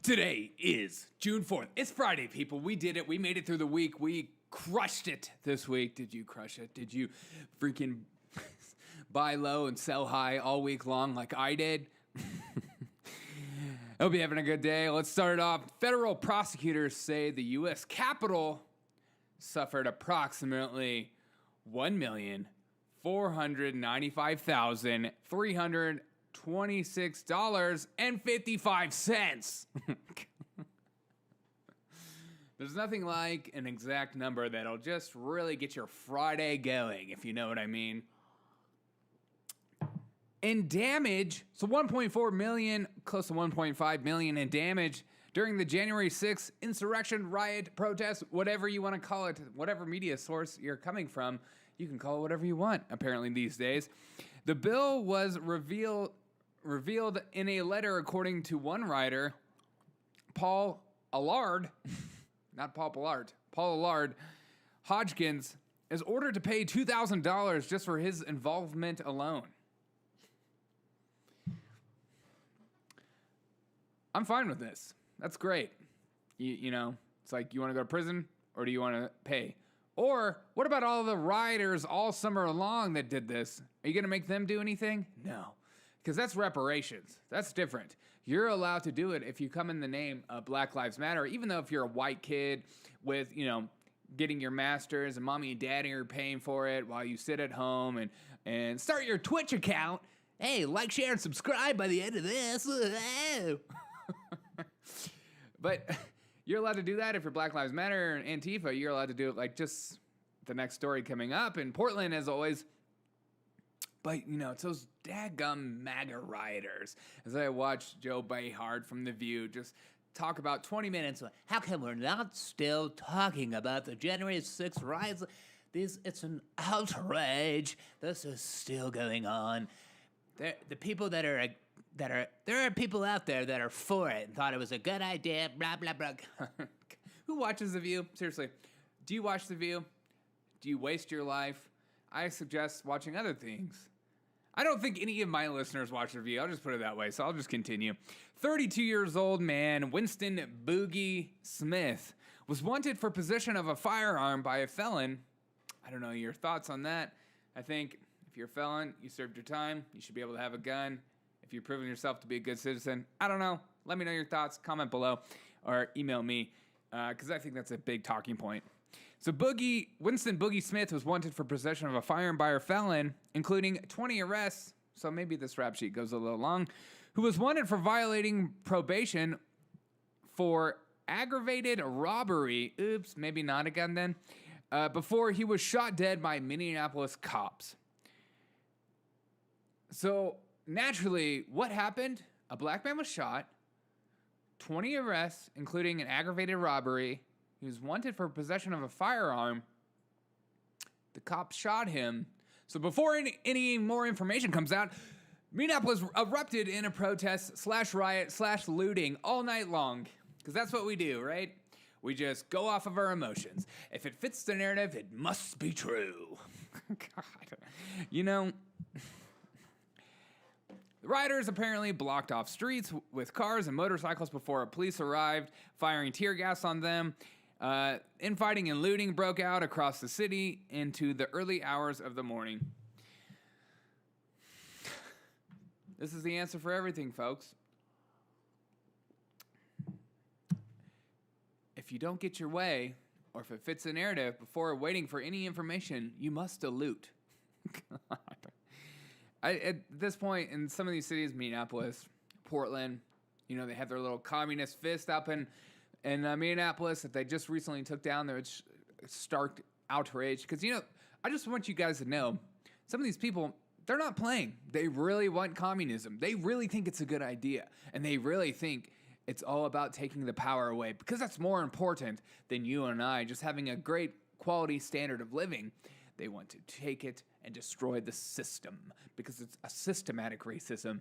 Today is June 4th. It's Friday, people. We did it. We made it through the week. We crushed it this week. Did you crush it? Did you freaking buy low and sell high all week long like I did? Hope you're having a good day. Let's start it off. Federal prosecutors say the U.S. Capitol suffered approximately $1,495,326.55. There's nothing like an exact number that'll just really get your Friday going, if you know what I mean. In damage, so 1.4 million, close to 1.5 million in damage during the January 6th insurrection, riot, protest, whatever you want to call it, whatever media source you're coming from, you can call it whatever you want, apparently these days. The bill was revealed in a letter, according to one writer, Paul Allard, not Paul Allard, Paul Allard Hodgkins, is ordered to pay $2,000 just for his involvement alone. I'm fine with this. That's great. You know, it's like, you want to go to prison or do you want to pay? Or what about all the rioters all summer long that did this? Are you going to make them do anything? No, because that's reparations. That's different. You're allowed to do it if you come in the name of Black Lives Matter, even though if you're a white kid with, you know, getting your master's and mommy and daddy are paying for it while you sit at home and start your Twitch account. Hey, like, share, and subscribe by the end of this. But you're allowed to do that if you're Black Lives Matter and Antifa. You're allowed to do it like just the next story coming up in Portland, as always. But, you know, it's those daggum MAGA rioters. As I watched Joe Behar from The View just talk about 20 minutes. How come we're not still talking about the January 6th riots? It's an outrage. This is still going on. The people there are people out there that are for it and thought it was a good idea, blah, blah, blah. Who watches The View? Seriously, do you watch The View? Do you waste your life? I suggest watching other things. I don't think any of my listeners watch The View. I'll just put it that way, so I'll just continue. 32 years old man, Winston Boogie Smith, was wanted for possession of a firearm by a felon. I don't know your thoughts on that. I think if you're a felon, you served your time, you should be able to have a gun. If you've proven yourself to be a good citizen, I don't know. Let me know your thoughts. Comment below or email me because I think that's a big talking point. So Winston Boogie Smith was wanted for possession of a firearm by a felon, including 20 arrests, so maybe this rap sheet goes a little long, who was wanted for violating probation for aggravated robbery. Oops, maybe not again then. Before he was shot dead by Minneapolis cops. So naturally, what happened? A black man was shot, 20 arrests, including an aggravated robbery. He was wanted for possession of a firearm. The cops shot him. So before any more information comes out, Minneapolis erupted in a protest / riot / looting all night long. Because that's what we do, right? We just go off of our emotions. If it fits the narrative, it must be true. God. You know, the rioters apparently blocked off streets with cars and motorcycles before police arrived, firing tear gas on them. Infighting and looting broke out across the city into the early hours of the morning. This is the answer for everything, folks. If you don't get your way, or if it fits the narrative, before waiting for any information, you must loot. At this point, in some of these cities, Minneapolis, Portland, you know, they have their little communist fist up in Minneapolis that they just recently took down. There was stark outrage. Because, you know, I just want you guys to know, some of these people, they're not playing. They really want communism. They really think it's a good idea. And they really think it's all about taking the power away. Because that's more important than you and I just having a great quality standard of living. They want to take it and destroy the system. Because it's a systematic racism.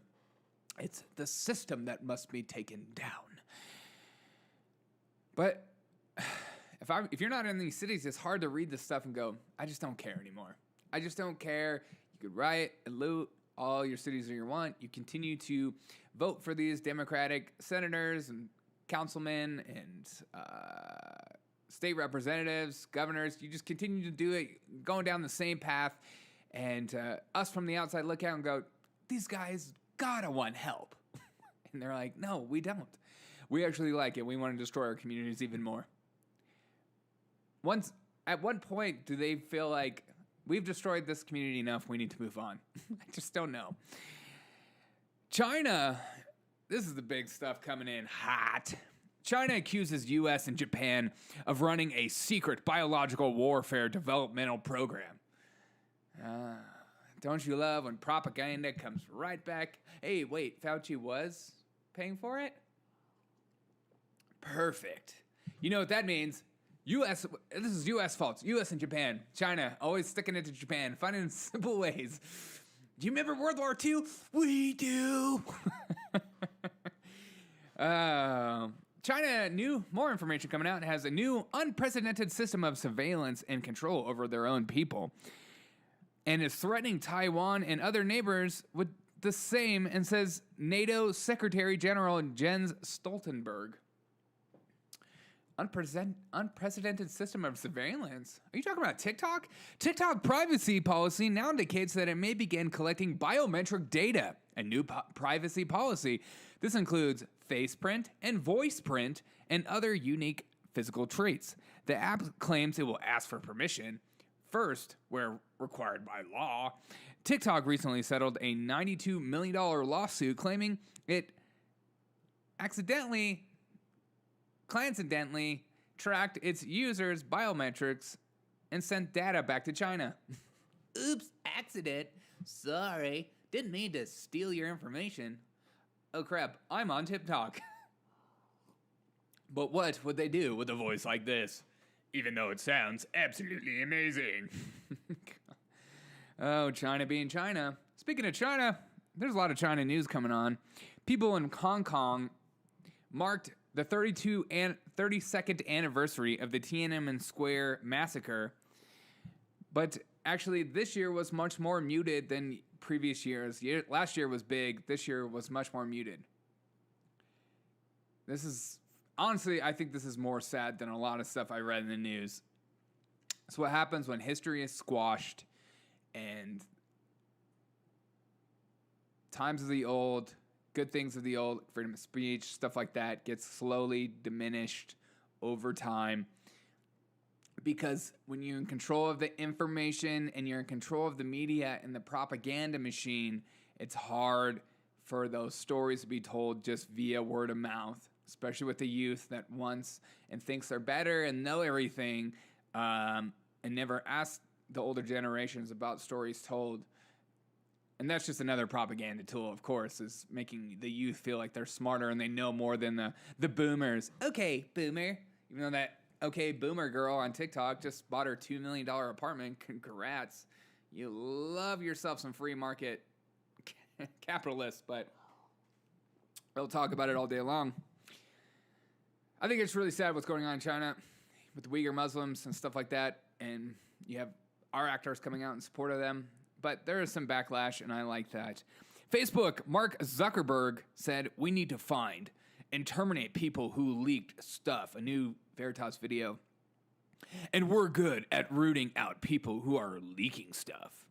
It's the system that must be taken down. But if you're not in these cities, it's hard to read this stuff and go, I just don't care anymore. I just don't care. You could riot and loot all your cities that you want. You continue to vote for these Democratic senators and councilmen and state representatives, governors, you just continue to do it, going down the same path. And us from the outside look out and go, these guys gotta want help. And they're like, no, we don't. We actually like it. We want to destroy our communities even more. At what point do they feel like we've destroyed this community enough, we need to move on? I just don't know. China, this is the big stuff coming in hot. China accuses U.S. and Japan of running a secret biological warfare developmental program. Don't you love when propaganda comes right back? Hey, wait, Fauci was paying for it? Perfect. You know what that means? U.S. This is U.S. faults. U.S. and Japan. China, always sticking it to Japan, finding simple ways. Do you remember World War II? We do. China, more information coming out, has a new unprecedented system of surveillance and control over their own people, and is threatening Taiwan and other neighbors with the same, and says NATO Secretary General Jens Stoltenberg. Unprecedented system of surveillance? Are you talking about TikTok? TikTok privacy policy now indicates that it may begin collecting biometric data. A new privacy policy. This includes face print and voice print and other unique physical traits. The app claims it will ask for permission first, where required by law. TikTok recently settled a $92 million lawsuit claiming it coincidentally tracked its users' biometrics and sent data back to China. Oops, accident. Sorry. Didn't mean to steal your information. Oh crap, I'm on TikTok. But what would they do with a voice like this? Even though it sounds absolutely amazing. Oh, China being China. Speaking of China, there's a lot of China news coming on. People in Hong Kong marked the 32nd anniversary of the Tiananmen Square massacre. But actually, this year was much more muted than previous years. Last year was big. This year was much more muted. This is, honestly, I think this is more sad than a lot of stuff I read in the news. It's what happens when history is squashed and times of the old, good things of the old, freedom of speech, stuff like that gets slowly diminished over time. Because when you're in control of the information and you're in control of the media and the propaganda machine, it's hard for those stories to be told just via word of mouth, especially with the youth that wants and thinks they're better and know everything, and never ask the older generations about stories told. And that's just another propaganda tool, of course, is making the youth feel like they're smarter and they know more than the boomers. Okay, boomer. Even though that okay boomer girl on TikTok just bought her $2 million apartment. Congrats. You love yourself some free market capitalists, but they'll talk about it all day long. I think it's really sad what's going on in China with the Uyghur Muslims and stuff like that. And you have our actors coming out in support of them. But there is some backlash, and I like that. Facebook, Mark Zuckerberg said, we need to find and terminate people who leaked stuff. A new Veritas video. And we're good at rooting out people who are leaking stuff.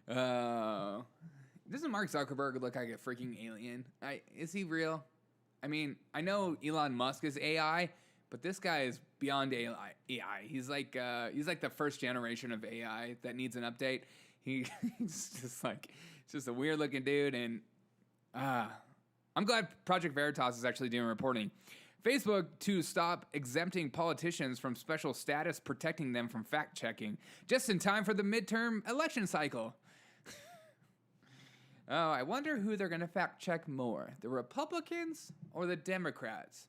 Doesn't Mark Zuckerberg look like a freaking alien? Is he real? I mean, I know Elon Musk is AI, but this guy is beyond AI. He's like the first generation of AI that needs an update. He's just a weird looking dude, and I'm glad Project Veritas is actually doing reporting. Facebook to stop exempting politicians from special status, protecting them from fact checking, just in time for the midterm election cycle. Oh, I wonder who they're going to fact check more, the Republicans or the Democrats?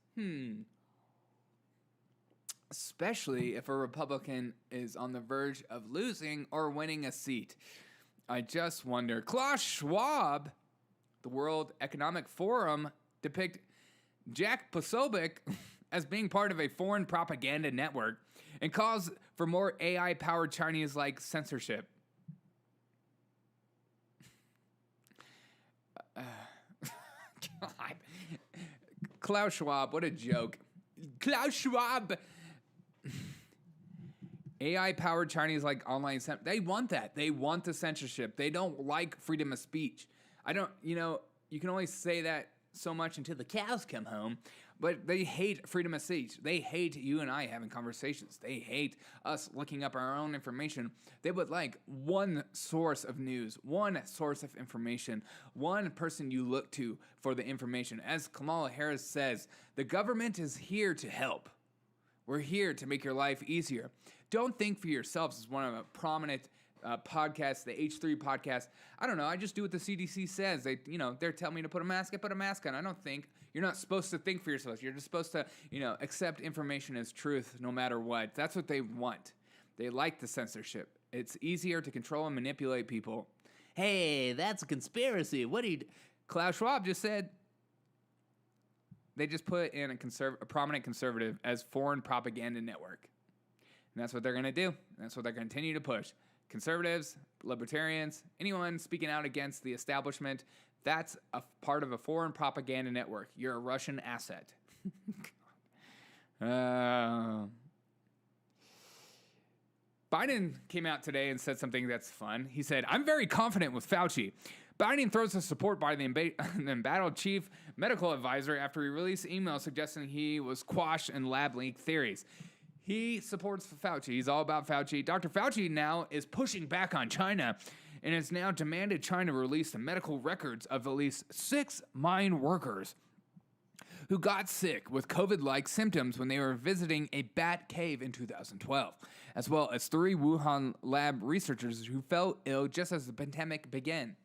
Especially if a Republican is on the verge of losing or winning a seat. I just wonder. Klaus Schwab, the World Economic Forum, depict Jack Posobiec as being part of a foreign propaganda network and calls for more AI-powered Chinese-like censorship. God. Klaus Schwab, what a joke. Klaus Schwab. AI-powered Chinese like online they want that. They want the censorship. They don't like freedom of speech. You can only say that so much until the cows come home, but they hate freedom of speech. They hate you and I having conversations. They hate us looking up our own information. They would like one source of news, one source of information, one person you look to for the information. As Kamala Harris says, the government is here to help. We're here to make your life easier. Don't think for yourselves as one of a prominent podcasts, the H3 podcast. I don't know. I just do what the CDC says. They're telling me to put a mask. I put a mask on. I don't think. You're not supposed to think for yourself. You're just supposed to, accept information as truth no matter what. That's what they want. They like the censorship. It's easier to control and manipulate people. Hey, that's a conspiracy. What do you... Klaus Schwab just said... They just put in a prominent conservative as foreign propaganda network. And that's what they're going to do. That's what they're going to continue to push. Conservatives, libertarians, anyone speaking out against the establishment, that's a part of a foreign propaganda network. You're a Russian asset. Biden came out today and said something that's fun. He said, I'm very confident with Fauci. Biden throws his support by the embattled chief medical advisor after he released emails suggesting he was quashed in lab leak theories. He supports Fauci. He's all about Fauci. Dr. Fauci now is pushing back on China and has now demanded China release the medical records of at least 6 mine workers who got sick with COVID-like symptoms when they were visiting a bat cave in 2012, as well as 3 Wuhan lab researchers who fell ill just as the pandemic began.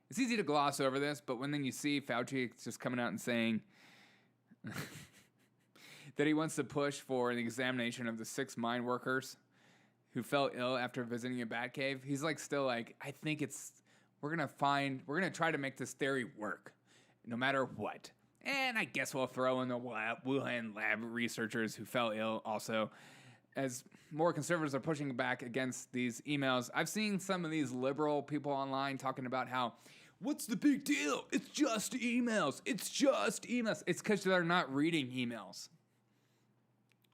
It's easy to gloss over this, but when then you see Fauci just coming out and saying that he wants to push for an examination of the 6 mine workers who fell ill after visiting a bat cave, he's like still like, I think we're gonna try to make this theory work, no matter what. And I guess we'll throw in the Wuhan lab researchers who fell ill also. As more conservatives are pushing back against these emails, I've seen some of these liberal people online talking about how, what's the big deal? It's just emails. It's just emails. It's because they're not reading emails.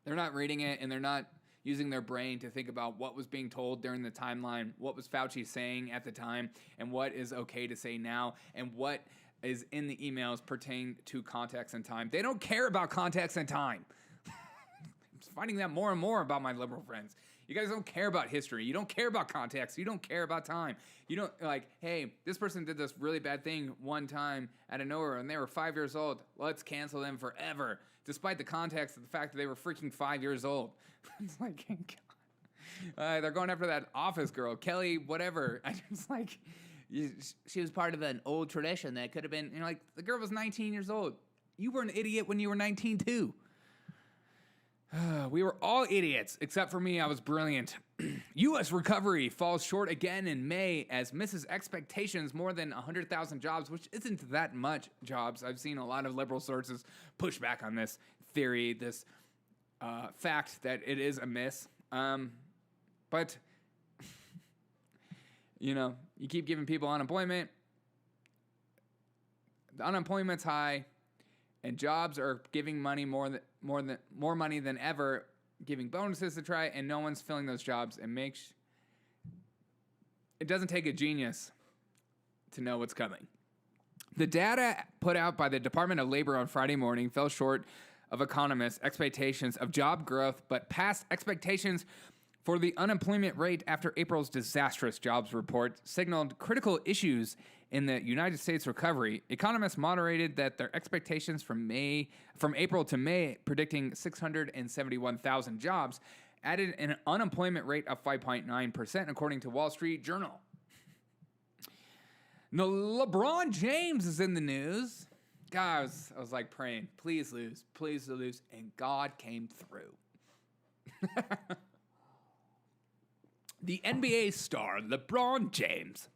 They're not reading it, and they're not using their brain to think about what was being told during the timeline, what was Fauci saying at the time, and what is okay to say now, and what is in the emails pertain to context and time. They don't care about context and time. Finding that more and more about my liberal friends. You guys don't care about history. You don't care about context. You don't care about time. You don't like, hey, this person did this really bad thing one time out of nowhere and they were 5 years old. Let's cancel them forever, despite the context of the fact that they were freaking 5 years old. It's like, God. They're going after that office girl, Kelly, whatever. I just like, she was part of an old tradition that could have been, like the girl was 19 years old. You were an idiot when you were 19 too. We were all idiots, except for me. I was brilliant. U.S. recovery falls short again in May as misses expectations more than 100,000 jobs, which isn't that much jobs. I've seen a lot of liberal sources push back on this theory, this fact that it is a miss. But, you keep giving people unemployment. The unemployment's high. And jobs are giving money more money than ever, giving bonuses to try, and no one's filling those jobs. It doesn't take a genius to know what's coming. The data put out by the Department of Labor on Friday morning fell short of economists' expectations of job growth, but passed expectations for the unemployment rate after April's disastrous jobs report signaled critical issues in the United States recovery. Economists moderated that their expectations from April to May, predicting 671,000 jobs, added an unemployment rate of 5.9%, according to Wall Street Journal. Now, LeBron James is in the news. God, I was like praying, please lose, and God came through. The NBA star LeBron James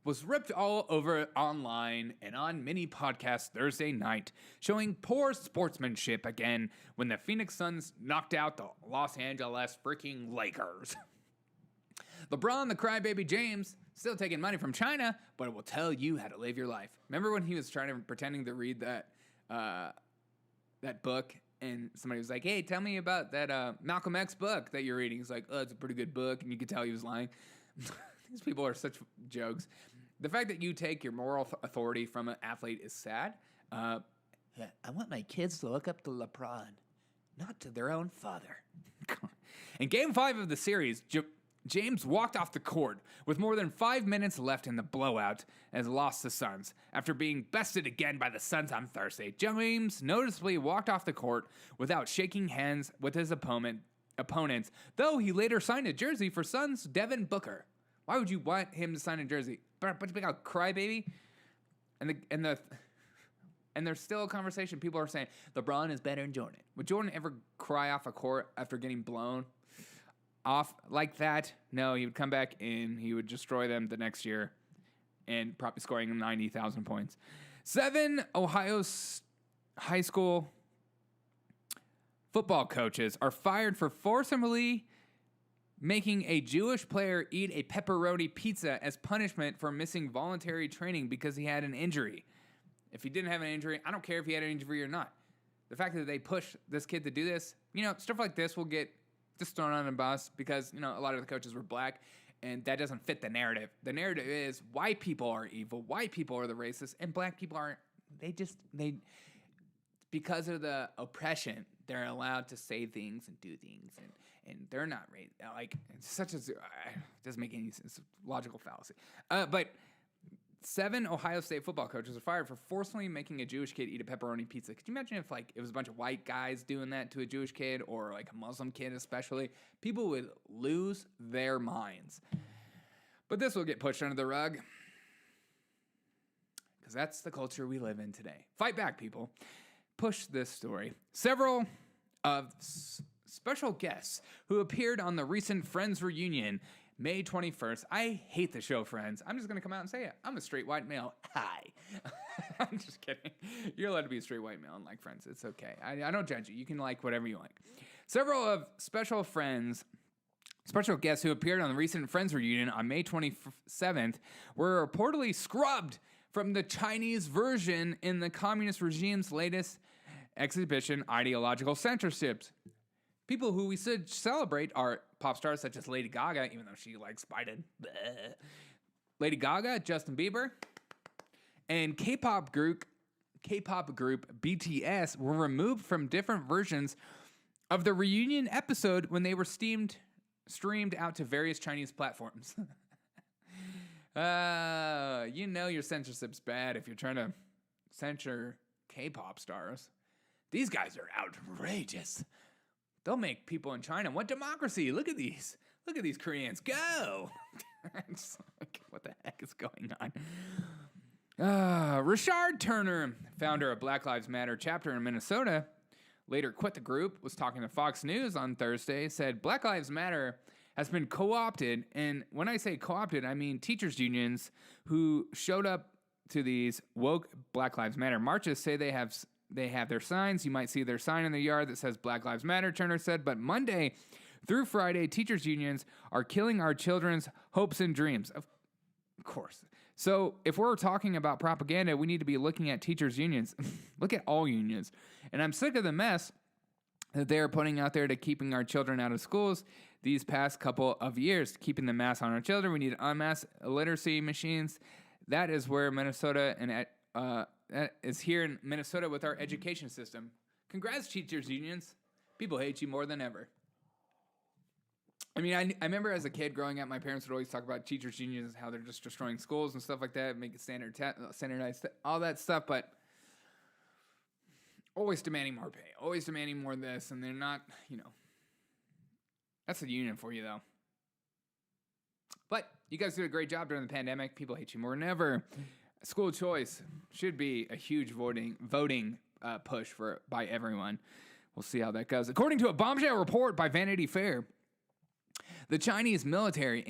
was ripped all over online and on many podcasts Thursday night, showing poor sportsmanship again when the Phoenix Suns knocked out the Los Angeles freaking Lakers. LeBron the Crybaby James Still taking money from China, but it will tell you how to live your life. Remember when he was pretending to read that book, and somebody was like, "Hey, tell me about that Malcolm X book that you're reading." He's like, "Oh, it's a pretty good book," and you could tell he was lying. These people are such jokes. The fact that you take your moral authority from an athlete is sad. I want my kids to look up to Lebron, not to their own father. In Game 5 of the series, James walked off the court with more than 5 minutes left in the blowout and lost the Suns. After being bested again by the Suns on Thursday, James noticeably walked off the court without shaking hands with his opponents, though he later signed a jersey for Suns Devin Booker. Why would you want him to sign a jersey? But you a crybaby? And there's still a conversation. People are saying LeBron is better than Jordan. Would Jordan ever cry off a court after getting blown off like that? No, he would come back in. He would destroy them the next year and probably scoring 90,000 points. 7 Ohio high school football coaches are fired for forcibly making a Jewish player eat a pepperoni pizza as punishment for missing voluntary training because he had an injury. If he didn't have an injury, I don't care if he had an injury or not. The fact that they push this kid to do this, stuff like this will get just thrown on a bus because, a lot of the coaches were black, and that doesn't fit the narrative. The narrative is white people are evil, white people are the racists, and black people aren't. Because of the oppression, they're allowed to say things and do things, and they're not racist. Like, it's such a, doesn't make any sense. It's a logical fallacy. But 7 Ohio State football coaches are fired for forcibly making a Jewish kid eat a pepperoni pizza. Could you imagine if, it was a bunch of white guys doing that to a Jewish kid, or, a Muslim kid especially? People would lose their minds. But this will get pushed under the rug, because that's the culture we live in today. Fight back, people. Push this story. Several of special guests who appeared on the recent Friends reunion May 21st. I hate the show Friends. I'm just going to come out and say it. I'm a straight white male. Hi. I'm just kidding. You're allowed to be a straight white male and like Friends. It's okay. I don't judge you. You can like whatever you like. Several of special guests who appeared on the recent Friends reunion on May 27th were reportedly scrubbed from the Chinese version in the communist regime's latest exhibition, Ideological Censorship. People who we should celebrate are pop stars such as Lady Gaga, even though she likes Biden. Bleh. Lady Gaga, Justin Bieber, and K-pop group BTS were removed from different versions of the reunion episode when they were streamed out to various Chinese platforms. Your censorship's bad if you're trying to censor K-pop stars. These guys are outrageous. They'll make people in China want democracy. Look at these Koreans. Go! It's like, what the heck is going on? Richard Turner, founder of Black Lives Matter chapter in Minnesota, later quit the group, was talking to Fox News on Thursday, said Black Lives Matter has been co-opted. And when I say co-opted, I mean teachers unions who showed up to these woke Black Lives Matter marches say they have their signs. You might see their sign in the yard that says Black Lives Matter, Turner said. But Monday through Friday, teachers unions are killing our children's hopes and dreams. Of course. So if we're talking about propaganda, we need to be looking at teachers unions. Look at all unions. And I'm sick of the mess that they're putting out there to keeping our children out of schools these past couple of years, keeping the mask on our children. We need unmask literacy machines. That is where Minnesota and that is here in Minnesota with our education system. Congrats, teachers unions. People hate you more than ever. I mean, I remember as a kid growing up, my parents would always talk about teachers unions, how they're just destroying schools and stuff like that, make it standardized, all that stuff, but always demanding more pay, always demanding more this, and they're not, that's the union for you, though. But you guys did a great job during the pandemic. People hate you more than ever. School choice should be a huge voting push by everyone. We'll see how that goes. According to a bombshell report by Vanity Fair, the Chinese military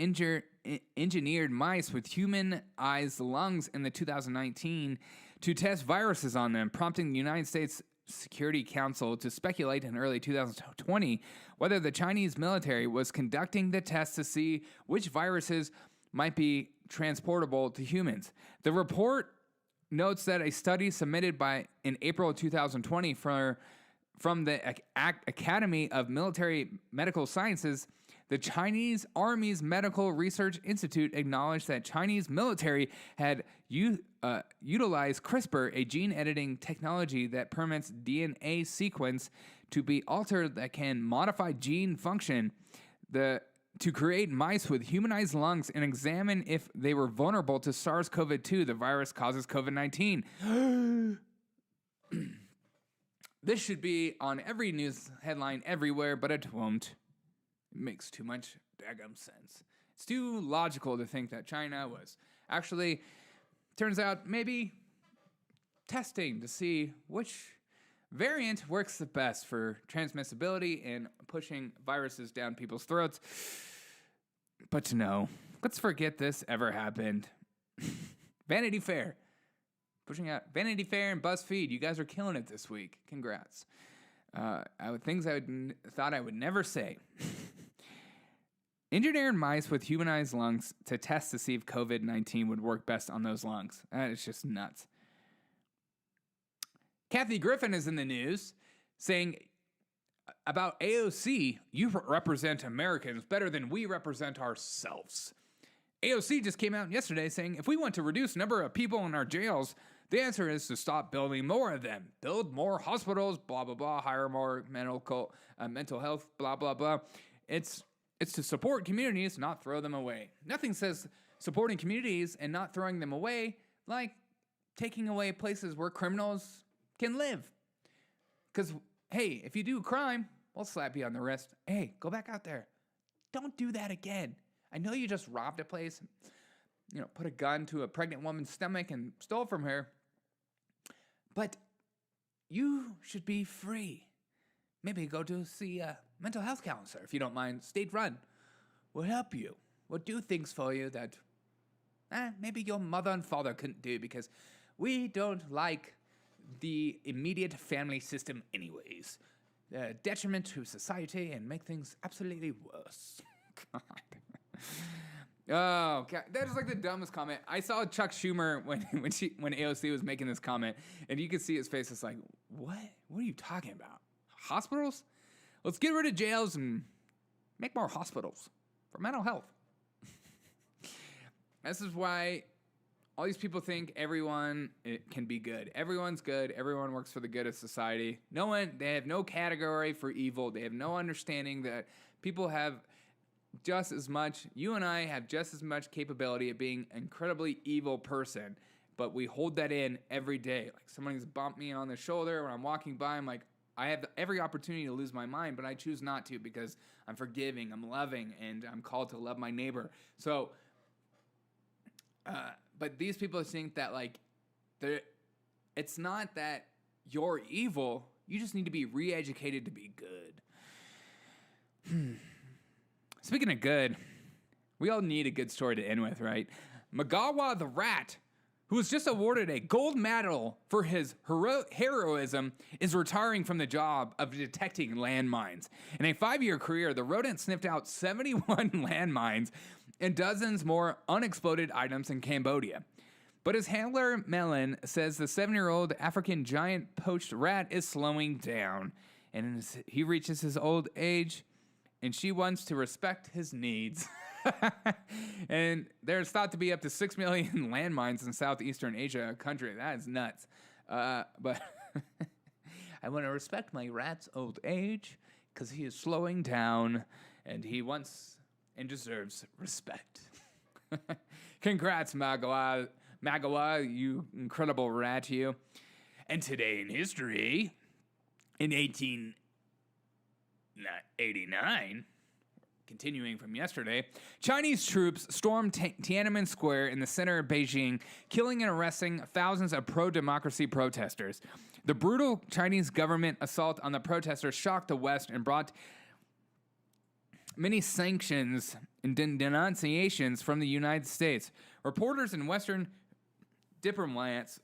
engineered mice with human-sized lungs in the 2019 to test viruses on them, prompting the United States Security Council to speculate in early 2020 whether the Chinese military was conducting the tests to see which viruses might be transportable to humans. The report notes that a study submitted in April 2020 from the Academy of Military Medical Sciences, the Chinese Army's Medical Research Institute acknowledged that Chinese military had utilized CRISPR, a gene editing technology that permits DNA sequence to be altered that can modify gene function to create mice with humanized lungs and examine if they were vulnerable to SARS-CoV-2, the virus causes COVID-19. This should be on every news headline everywhere, but it won't. It makes too much daggum sense. It's too logical to think that China was actually, turns out, maybe testing to see which variant works the best for transmissibility and pushing viruses down people's throats. But no, let's forget this ever happened. Vanity Fair. Pushing out Vanity Fair and BuzzFeed. You guys are killing it this week. Congrats. Things I thought I would never say. Engineered mice with humanized lungs to test to see if COVID-19 would work best on those lungs. That is just nuts. Kathy Griffin is in the news saying about AOC, you represent Americans better than we represent ourselves. AOC just came out yesterday saying if we want to reduce the number of people in our jails, the answer is to stop building more of them. Build more hospitals, blah, blah, blah, hire more mental health, blah, blah, blah. It's to support communities, not throw them away. Nothing says supporting communities and not throwing them away like taking away places where criminals can live. Because, hey, if you do a crime, we'll slap you on the wrist. Hey, go back out there. Don't do that again. I know you just robbed a place, put a gun to a pregnant woman's stomach and stole from her. But you should be free. Maybe go to see a mental health counselor, if you don't mind. State run. We'll help you. We'll do things for you that maybe your mother and father couldn't do because we don't like the immediate family system anyways. Detriment to society and make things absolutely worse. God. Oh, God. That is like the dumbest comment. I saw Chuck Schumer when AOC was making this comment, and you could see his face. It's like, what? What are you talking about? Hospitals? Let's get rid of jails and make more hospitals for mental health. This is why all these people think everyone can be good. Everyone's good. Everyone works for the good of society. They have no category for evil. They have no understanding that people have just as much, you and I have just as much capability of being an incredibly evil person, but we hold that in every day. Like somebody's bumped me on the shoulder when I'm walking by, I'm like, I have every opportunity to lose my mind, but I choose not to because I'm forgiving, I'm loving, and I'm called to love my neighbor. So, but these people think that it's not that you're evil, you just need to be re-educated to be good. Speaking of good, we all need a good story to end with, right? Magawa the Rat, who was just awarded a gold medal for his heroism, is retiring from the job of detecting landmines. In a 5-year career, the rodent sniffed out 71 landmines and dozens more unexploded items in Cambodia. But his handler, Melon, says the 7-year-old African giant poached rat is slowing down. And as he reaches his old age, and she wants to respect his needs. And there's thought to be up to 6 million landmines in Southeastern Asia, a country. That is nuts. But I want to respect my rat's old age because he is slowing down and he wants and deserves respect. Congrats, Magawa, you incredible rat, you. And today in history, in 1889, continuing from yesterday, Chinese troops stormed Tiananmen Square in the center of Beijing, killing and arresting thousands of pro-democracy protesters. The brutal Chinese government assault on the protesters shocked the West and brought many sanctions and denunciations from the United States. Reporters and Western diplomats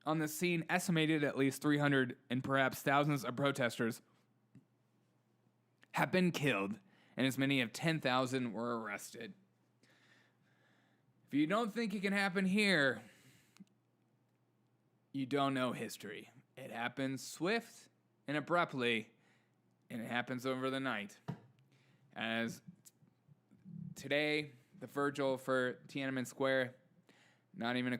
on the scene estimated at least 300 and perhaps thousands of protesters have been killed, and as many as 10,000 were arrested. If you don't think it can happen here, you don't know history. It happens swift and abruptly, and it happens over the night. As today, the vigil for Tiananmen Square, not even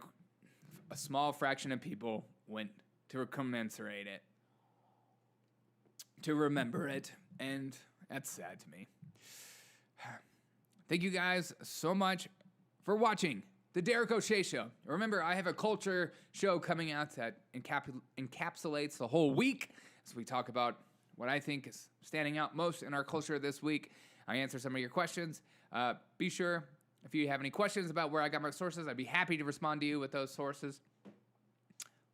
a small fraction of people went to commemorate it, to remember it, and that's sad to me. Thank you guys so much for watching The Derek O'Shea Show. Remember, I have a culture show coming out that encapsulates the whole week as we talk about what I think is standing out most in our culture this week. I answer some of your questions. Be sure, if you have any questions about where I got my sources, I'd be happy to respond to you with those sources.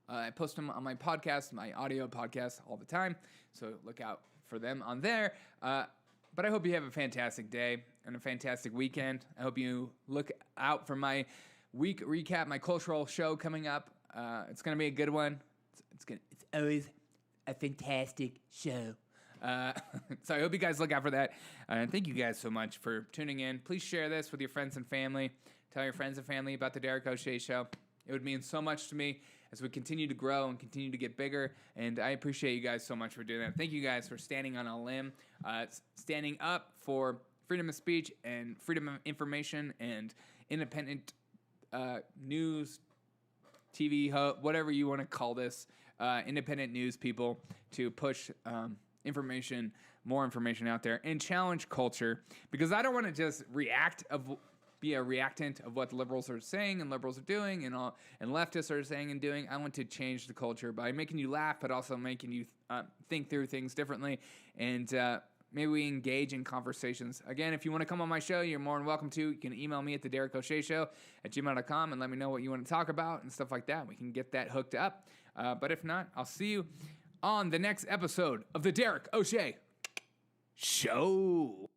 I post them on my podcast, my audio podcast, all the time, so look out for them on there. But I hope you have a fantastic day and a fantastic weekend. I hope you look out for my week recap, my cultural show coming up. It's going to be a good one. It's always a fantastic show. So I hope you guys look out for that. And thank you guys so much for tuning in. Please share this with your friends and family. Tell your friends and family about the Derek O'Shea Show. It would mean so much to me as we continue to grow and continue to get bigger. And I appreciate you guys so much for doing that. Thank you guys for standing on a limb, standing up for freedom of speech and freedom of information and independent news, TV, whatever you want to call this, independent news people to push more information out there and challenge culture, because I don't want to just be a reactant of what the liberals are saying and liberals are doing and leftists are saying and doing. I want to change the culture by making you laugh, but also making you think through things differently. And maybe we engage in conversations. Again, if you want to come on my show, you're more than welcome to. You can email me at thederekoshea@gmail.com and let me know what you want to talk about and stuff like that. We can get that hooked up. But if not, I'll see you on the next episode of The Derek O'Shea Show.